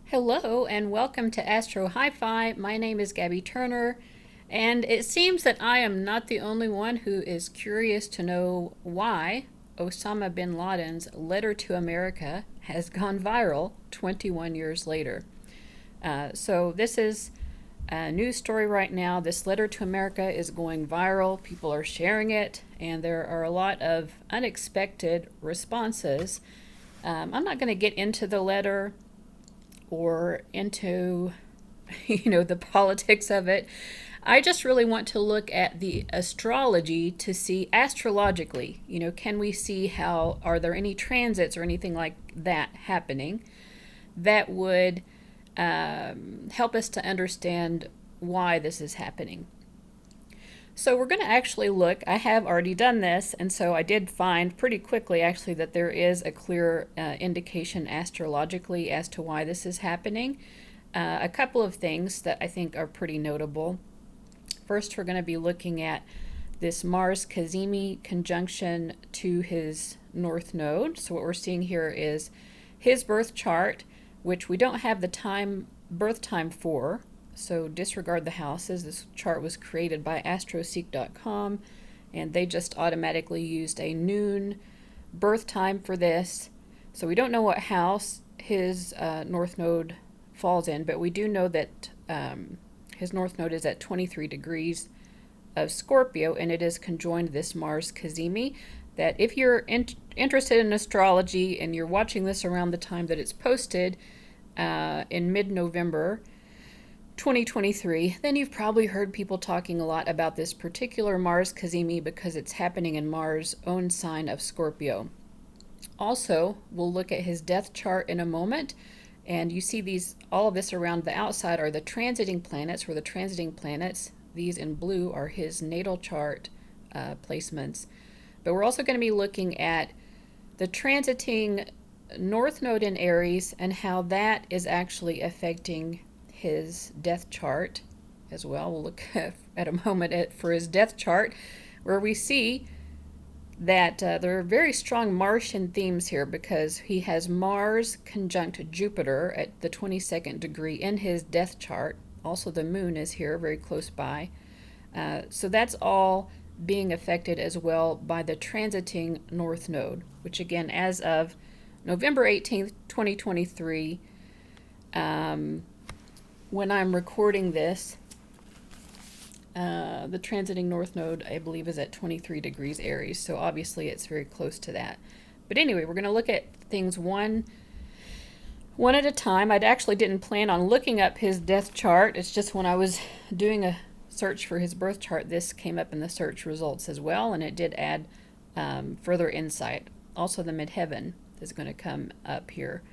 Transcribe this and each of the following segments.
Hello and welcome to Astro Hi-Fi. My name is Gabby Turner, and it seems that I am not the only one who is curious to know why Osama Bin Laden's letter to America has gone viral 21 years later. So this is a news story right now. This letter to America is going viral. People are sharing it, and there are a lot of unexpected responses. I'm not going to get into the letter or into the politics of it. I just really want to look at the astrology to see astrologically, can we see how, are there any transits or anything like that happening that would help us to understand why this is happening. So we're going to actually look, I have already done this, and so I did find pretty quickly actually that there is a clear indication astrologically as to why this is happening. A couple of things that I think are pretty notable. First, we're going to be looking at this Mars cazimi conjunction to his north node. So what we're seeing here is his birth chart, which we don't have the birth time for. So disregard the houses. This chart was created by astroseek.com, and they just automatically used a noon birth time for this. So we don't know what house his north node falls in, but we do know that his north node is at 23 degrees of Scorpio, and it is conjoined this Mars cazimi. That if you're interested in astrology and you're watching this around the time that it's posted in mid-November 2023, then you've probably heard people talking a lot about this particular Mars cazimi because it's happening in Mars' own sign of Scorpio. Also, we'll look at his death chart in a moment, and you see all of this around the outside are the transiting planets, these in blue are his natal chart placements. But we're also going to be looking at the transiting north node in Aries and how that is actually affecting his death chart as well. We'll look at a moment for his death chart, where we see that there are very strong Martian themes here because he has Mars conjunct Jupiter at the 22nd degree in his death chart. Also, the moon is here very close by. So that's all being affected as well by the transiting north node, which again, as of November 18th, 2023, when I'm recording this, the transiting north node, I believe, is at 23 degrees Aries, so obviously it's very close to that. But anyway, we're going to look at things one at a time. I actually didn't plan on looking up his death chart. It's just when I was doing a search for his birth chart, this came up in the search results as well, and it did add further insight. Also, the midheaven is going to come up here.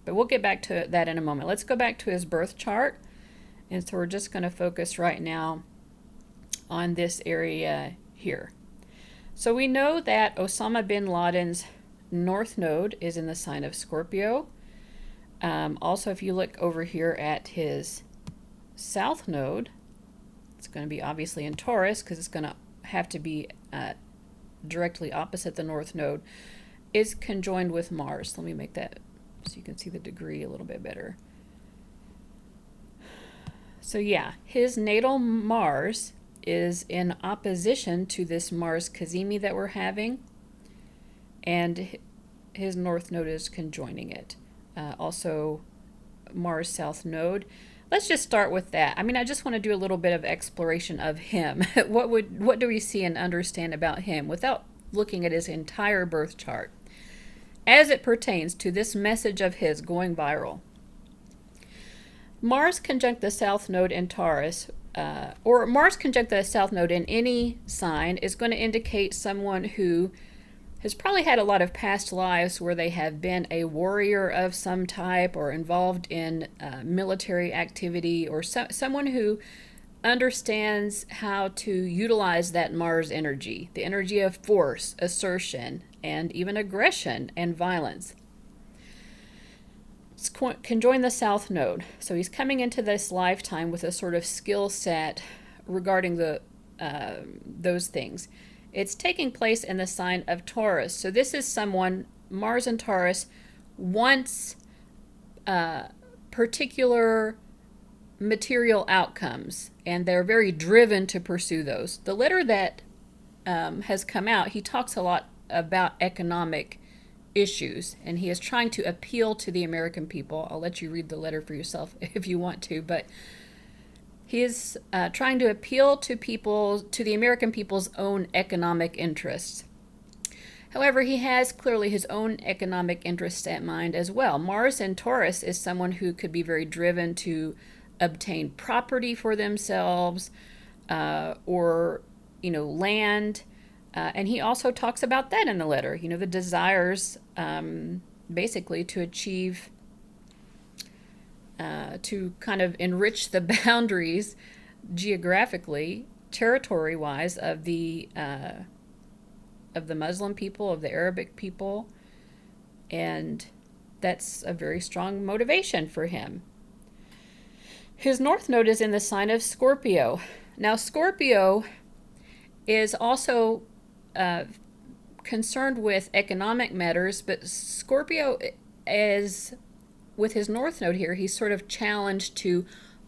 But we'll get back to that in a moment. Let's go back to his birth chart. And so we're just going to focus right now on this area here. So we know that Osama Bin Laden's north node is in the sign of Scorpio. Also, if you look over here at his south node, it's going to be obviously in Taurus because it's going to have to be directly opposite the north node, is conjoined with Mars. Let me make that so you can see the degree a little bit better. So yeah, his natal Mars is in opposition to this Mars cazimi that we're having, and his north node is conjoining it. Also, Mars south node. Let's just start with that. I just want to do a little bit of exploration of him. What do we see and understand about him without looking at his entire birth chart as it pertains to this message of his going viral? Mars conjunct the south node in Taurus, or Mars conjunct the south node in any sign, is going to indicate someone who has probably had a lot of past lives where they have been a warrior of some type or involved in military activity, or someone who understands how to utilize that Mars energy, the energy of force, assertion, and even aggression and violence. Conjoin the south node. So he's coming into this lifetime with a sort of skill set regarding those things. It's taking place in the sign of Taurus. So this is someone, Mars and Taurus, once particular material outcomes, and they're very driven to pursue those. The letter that has come out, he talks a lot about economic issues, and he is trying to appeal to the American people. I'll let you read the letter for yourself if you want to, but he is trying to appeal to the American people's own economic interests. However, he has clearly his own economic interests at mind as well. Mars in Taurus is someone who could be very driven to obtain property for themselves, or land. And he also talks about that in the letter, the desires basically to achieve, to kind of enrich the boundaries geographically, territory-wise, of the Muslim people, of the Arabic people. And that's a very strong motivation for him. His North Node is in the sign of Scorpio. Now, Scorpio is also concerned with economic matters, but Scorpio is, with his North Node here, he's sort of challenged to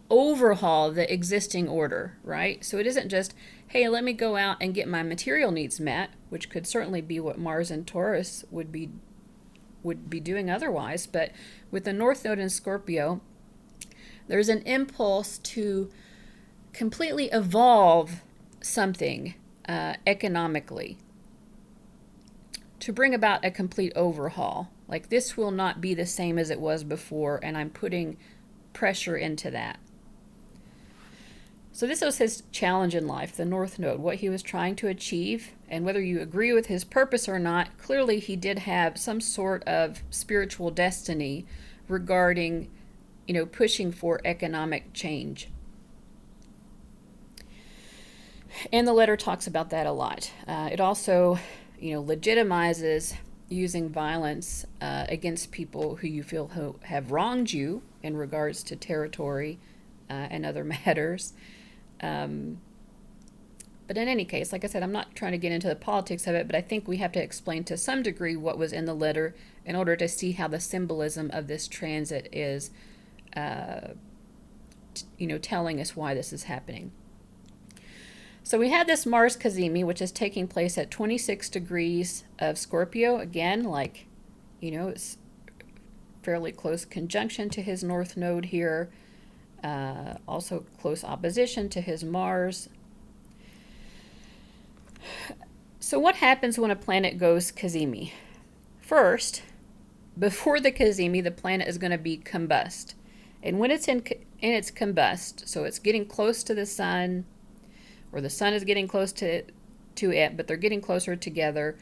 overhaul the existing order, right? So it isn't just, hey, let me go out and get my material needs met, which could certainly be what Mars in Taurus would be doing otherwise. But with the North Node in Scorpio, there's an impulse to completely evolve something economically, to bring about a complete overhaul. Like, this will not be the same as it was before, and I'm putting pressure into that. So this was his challenge in life, the North Node, what he was trying to achieve. And whether you agree with his purpose or not, clearly he did have some sort of spiritual destiny regarding, pushing for economic change. And the letter talks about that a lot. It also, legitimizes using violence against people who you feel have wronged you in regards to territory and other matters. But in any case, like I said, I'm not trying to get into the politics of it, but I think we have to explain to some degree what was in the letter in order to see how the symbolism of this transit is, telling us why this is happening. So we had this Mars cazimi, which is taking place at 26 degrees of Scorpio. Again, it's fairly close conjunction to his North Node here. Also close opposition to his Mars. So what happens when a planet goes cazimi? First, before the cazimi, the planet is going to be combust. And when it's in its combust, so it's getting close to the sun, or the sun is getting close to it, but they're getting closer together,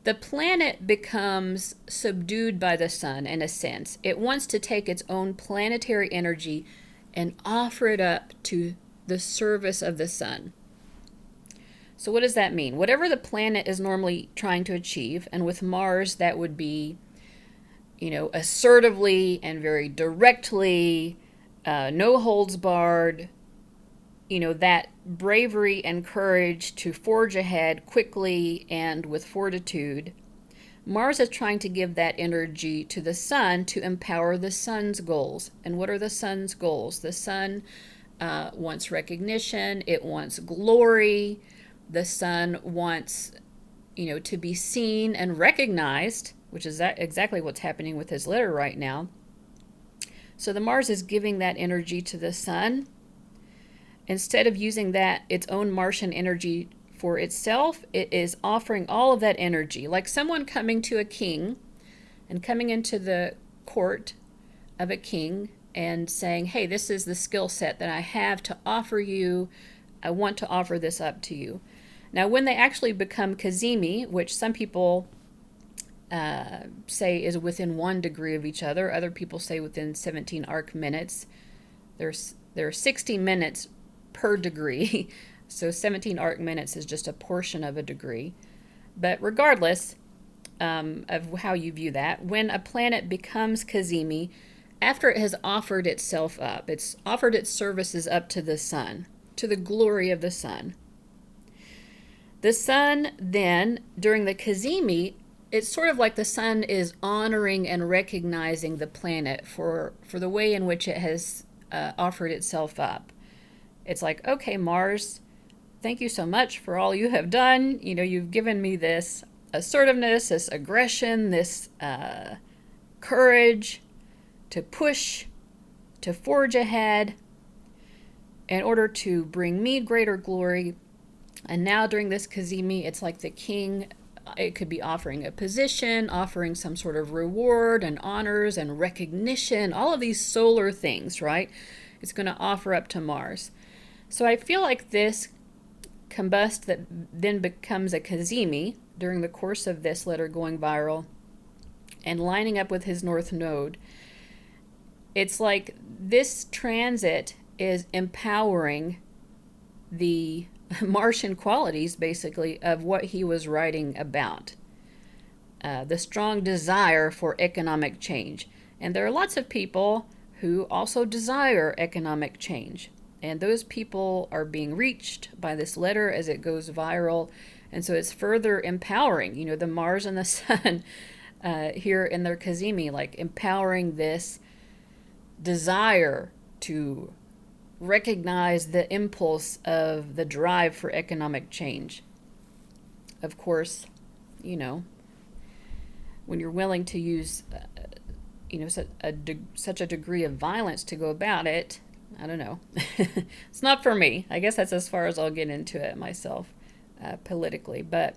the planet becomes subdued by the sun in a sense. It wants to take its own planetary energy and offer it up to the service of the sun. So what does that mean? Whatever the planet is normally trying to achieve, and with Mars that would be, assertively and very directly, no holds barred, that bravery and courage to forge ahead quickly and with fortitude. Mars is trying to give that energy to the sun to empower the sun's goals. And what are the sun's goals? The sun wants recognition. It wants glory. The sun wants, to be seen and recognized, which is exactly what's happening with his letter right now. So the Mars is giving that energy to the sun. Instead of using that, its own Martian energy for itself, it is offering all of that energy, like someone coming to a king and coming into the court of a king and saying, hey, this is the skill set that I have to offer you. I want to offer this up to you. Now, when they actually become cazimi, which some people say is within 1 degree of each other, other people say within 17 arc minutes. There are 60 minutes per degree, so 17 arc minutes is just a portion of a degree. But regardless of how you view that, when a planet becomes cazimi, after it has offered itself up, it's offered its services up to the sun, to the glory of the sun. The sun then, during the cazimi, it's sort of like the sun is honoring and recognizing the planet for the way in which it has offered itself up. It's like, okay, Mars, thank you so much for all you have done. You know, you've given me this assertiveness, this aggression, this courage to push, to forge ahead in order to bring me greater glory. And now during this cazimi, it's like the king, it could be offering a position, offering some sort of reward and honors and recognition, all of these solar things, right? It's going to offer up to Mars. So I feel like this combust that then becomes a cazimi during the course of this letter going viral and lining up with his north node, it's like this transit is empowering the Martian qualities, basically, of what he was writing about. The strong desire for economic change. And there are lots of people who also desire economic change. And those people are being reached by this letter as it goes viral. And so it's further empowering, you know, the Mars and the Sun here in their cazimi, like empowering this desire to recognize the impulse of the drive for economic change. Of course, you know, when you're willing to use, you know, such a degree of violence to go about it, I don't know. It's not for me. I guess that's as far as I'll get into it myself politically. But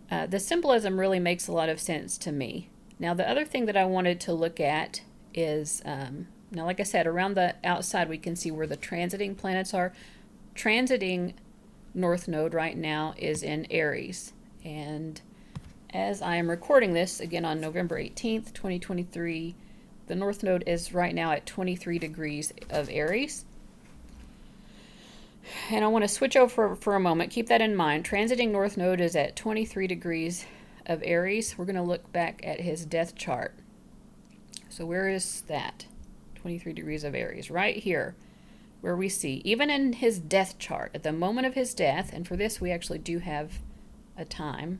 the symbolism really makes a lot of sense to me. Now, the other thing that I wanted to look at is, now, like I said, around the outside, we can see where the transiting planets are. Transiting North Node right now is in Aries. And as I am recording this, again on November 18th, 2023, the North Node is right now at 23 degrees of Aries. And I want to switch over for a moment. Keep that in mind. Transiting North Node is at 23 degrees of Aries. We're going to look back at his death chart. So where is that? 23 degrees of Aries, right here, where we see, even in his death chart, at the moment of his death, and for this we actually do have a time.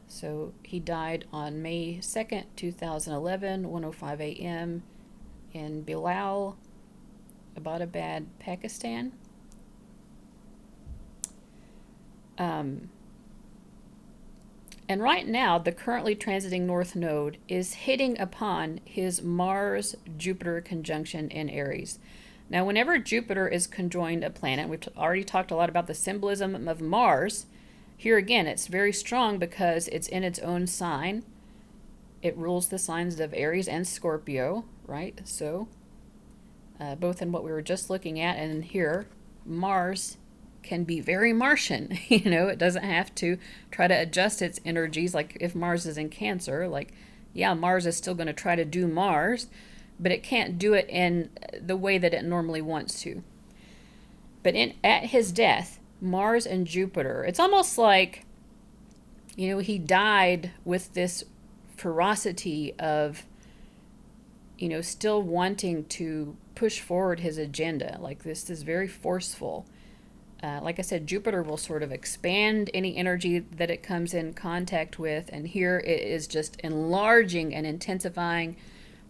So he died on May 2nd, 2011, 1:05 a.m. in Bilal, Abbottabad, Pakistan. And right now, the currently transiting North Node is hitting upon his Mars-Jupiter conjunction in Aries. Now, whenever Jupiter is conjoined a planet, we've already talked a lot about the symbolism of Mars. Here again, it's very strong because it's in its own sign. It rules the signs of Aries and Scorpio, right? So, both in what we were just looking at and here, Mars can be very Martian. You know, it doesn't have to try to adjust its energies. Like if Mars is in Cancer, like, yeah, Mars is still going to try to do Mars, but it can't do it in the way that it normally wants to. But at his death, Mars and Jupiter, it's almost like, you know, he died with this ferocity of, you know, still wanting to push forward his agenda. Like this is very forceful. Like I said, Jupiter will sort of expand any energy that it comes in contact with, and here it is just enlarging and intensifying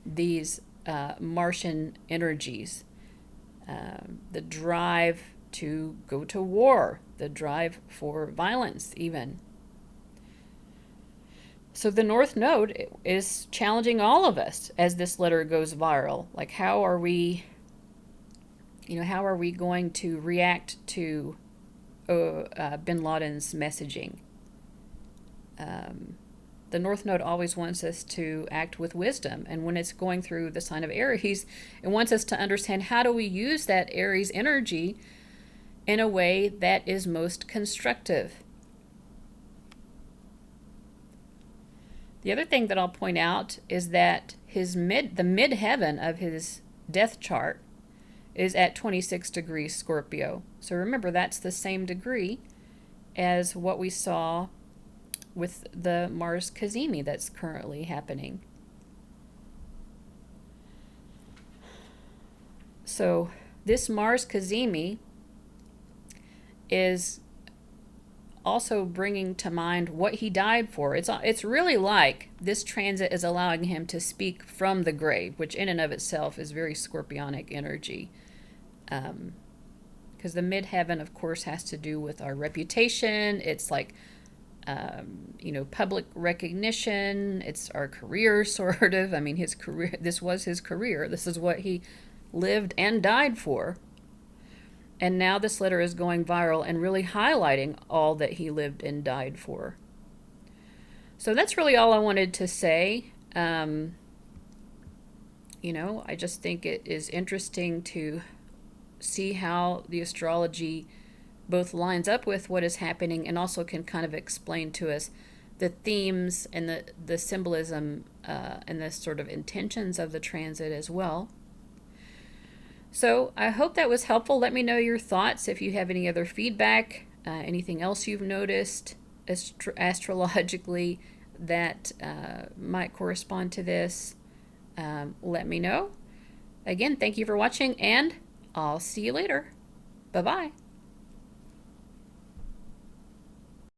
these Martian energies. The drive to go to war, the drive for violence even. So the North Node is challenging all of us as this letter goes viral. Like how are we going to react to Bin Laden's messaging? The North Node always wants us to act with wisdom. And when it's going through the sign of Aries, it wants us to understand how do we use that Aries energy in a way that is most constructive. The other thing that I'll point out is that the midheaven of his death chart is at 26 degrees Scorpio. So remember, that's the same degree as what we saw with the Mars cazimi that's currently happening. So this Mars cazimi is also bringing to mind what he died for. It's really like this transit is allowing him to speak from the grave, which in and of itself is very scorpionic energy. Because the midheaven, of course, has to do with our reputation. It's like, public recognition. It's our career, sort of. I mean, his career, this was his career. This is what he lived and died for. And now this letter is going viral and really highlighting all that he lived and died for. So that's really all I wanted to say. I just think it is interesting to see how the astrology both lines up with what is happening and also can kind of explain to us the themes and the symbolism and the sort of intentions of the transit as well. So I hope that was helpful. Let me know your thoughts if you have any other feedback, anything else you've noticed astrologically that might correspond to this. Let me know. Again, thank you for watching, and I'll see you later. Bye-bye.